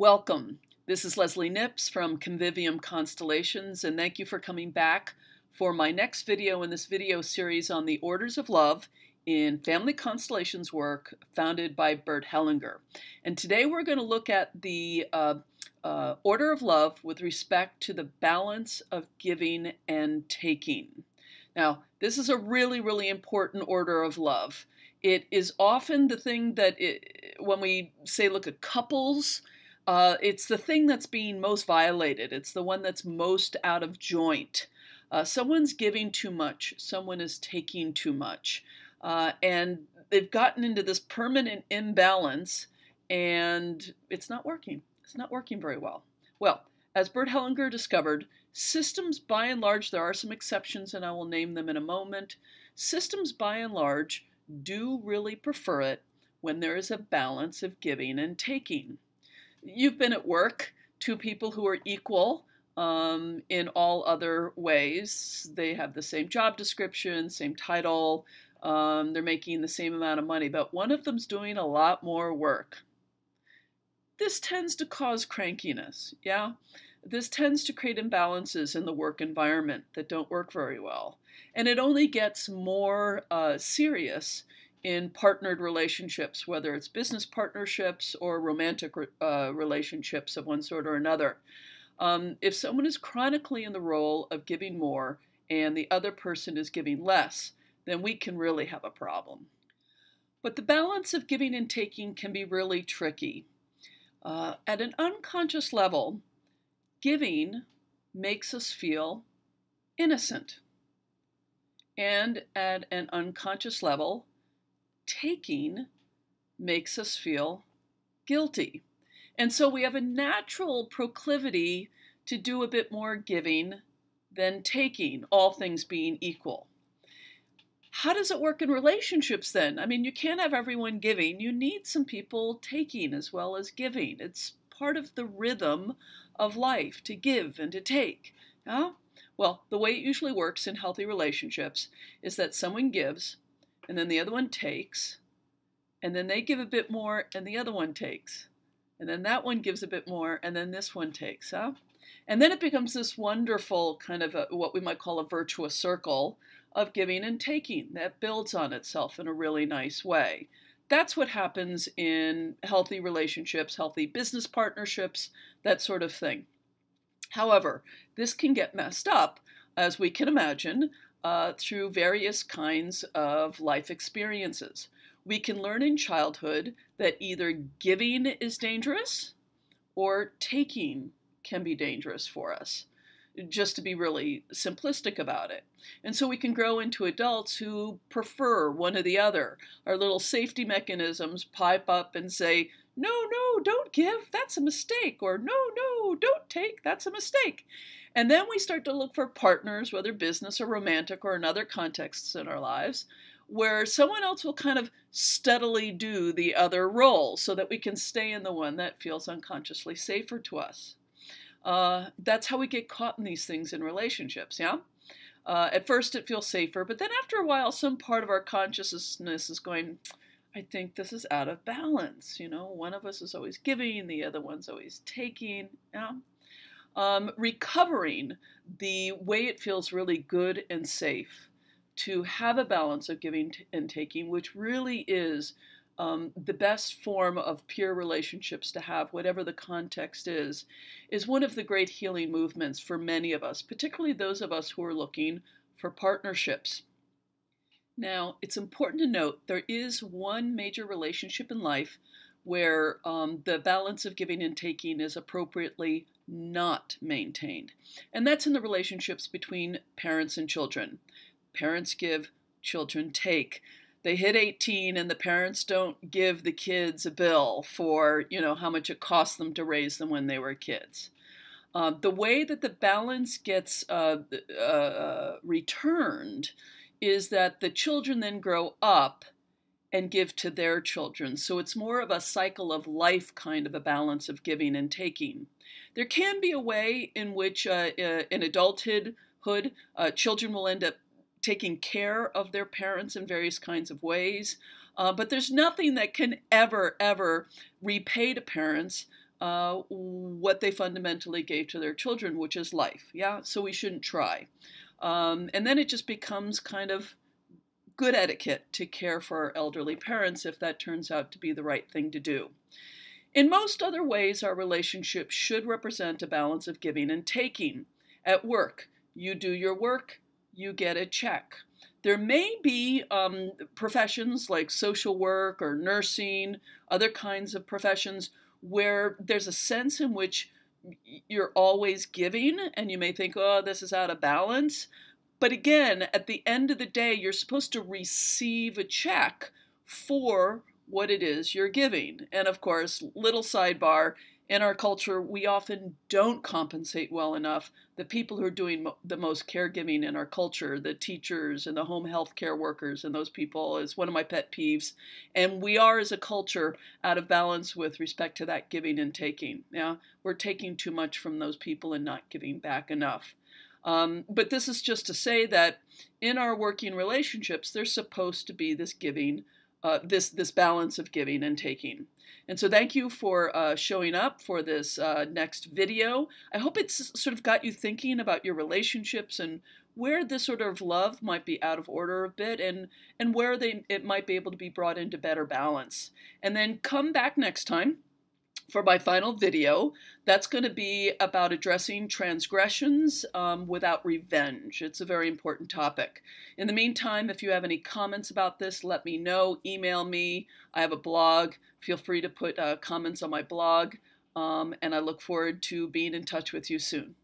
Welcome. This is Leslie Nips from Convivium Constellations, and thank you for coming back for my next video in this video series on the Orders of Love in Family Constellations work founded by Bert Hellinger. And today we're going to look at the Order of Love with respect to the balance of giving and taking. Now, this is a really important order of love. It is often the thing that, when we say look at couples, it's the thing that's being most violated. It's the one that's most out of joint. Someone's giving too much. Someone is taking too much. And they've gotten into this permanent imbalance, and it's not working. It's not working very well. Well, as Bert Hellinger discovered, systems by and large, there are some exceptions, and I will name them in a moment. Systems by and large do really prefer it when there is a balance of giving and taking. You've been at work, two people who are equal in all other ways. They have the same job description, same title, they're making the same amount of money, but one of them's doing a lot more work. This tends to cause crankiness, yeah? This tends to create imbalances in the work environment that don't work very well. And it only gets more serious in partnered relationships, whether it's business partnerships or romantic relationships of one sort or another. If someone is chronically in the role of giving more and the other person is giving less, then we can really have a problem. But the balance of giving and taking can be really tricky. At an unconscious level, giving makes us feel innocent. And at an unconscious level, taking makes us feel guilty. And so we have a natural proclivity to do a bit more giving than taking, all things being equal. How does it work in relationships then? I mean, you can't have everyone giving. You need some people taking as well as giving. It's part of the rhythm of life to give and to take. Yeah? Well, the way it usually works in healthy relationships is that someone gives, and then the other one takes, and then they give a bit more, and the other one takes. And then that one gives a bit more, and then this one takes. Huh? And then it becomes this wonderful kind of what we might call a virtuous circle of giving and taking that builds on itself in a really nice way. That's what happens in healthy relationships, healthy business partnerships, that sort of thing. However, this can get messed up, as we can imagine, through various kinds of life experiences. We can learn in childhood that either giving is dangerous or taking can be dangerous for us, just to be really simplistic about it. And so we can grow into adults who prefer one or the other. Our little safety mechanisms pipe up and say, no, don't give, that's a mistake, or no, don't take, that's a mistake. And then we start to look for partners, whether business or romantic or in other contexts in our lives, where someone else will kind of steadily do the other role so that we can stay in the one that feels unconsciously safer to us. That's how we get caught in these things in relationships, yeah? At first it feels safer, but then after a while some part of our consciousness is going, I think this is out of balance. You know, one of us is always giving, the other one's always taking, yeah? Recovering the way it feels really good and safe to have a balance of giving and taking, which really is the best form of peer relationships to have, whatever the context is one of the great healing movements for many of us, particularly those of us who are looking for partnerships. Now, it's important to note there is one major relationship in life where the balance of giving and taking is appropriately not maintained. And that's in the relationships between parents and children. Parents give, children take. They hit 18 and the parents don't give the kids a bill for, how much it cost them to raise them when they were kids. The way that the balance gets returned is that the children then grow up and give to their children. So it's more of a cycle of life kind of a balance of giving and taking. There can be a way in which in adulthood, children will end up taking care of their parents in various kinds of ways. But there's nothing that can ever repay to parents what they fundamentally gave to their children, which is life. Yeah, so we shouldn't try. And then it just becomes kind of good etiquette to care for our elderly parents if that turns out to be the right thing to do. In most other ways, our relationship should represent a balance of giving and taking. At work, you do your work, you get a check. There may be professions like social work or nursing, other kinds of professions where there's a sense in which you're always giving and you may think, oh, this is out of balance. But again, at the end of the day, you're supposed to receive a check for what it is you're giving. And of course, little sidebar, in our culture, we often don't compensate well enough the people who are doing the most caregiving in our culture, the teachers and the home health care workers, and those people is one of my pet peeves. And we are, as a culture, out of balance with respect to that giving and taking. Yeah, we're taking too much from those people and not giving back enough. But this is just to say that in our working relationships, there's supposed to be this giving, this balance of giving and taking. And so thank you for showing up for this next video. I hope it's sort of got you thinking about your relationships and where this sort of love might be out of order a bit and where it might be able to be brought into better balance. And then come back next time for my final video. That's going to be about addressing transgressions without revenge. It's a very important topic. In the meantime, if you have any comments about this, let me know. Email me. I have a blog. Feel free to put comments on my blog. And I look forward to being in touch with you soon.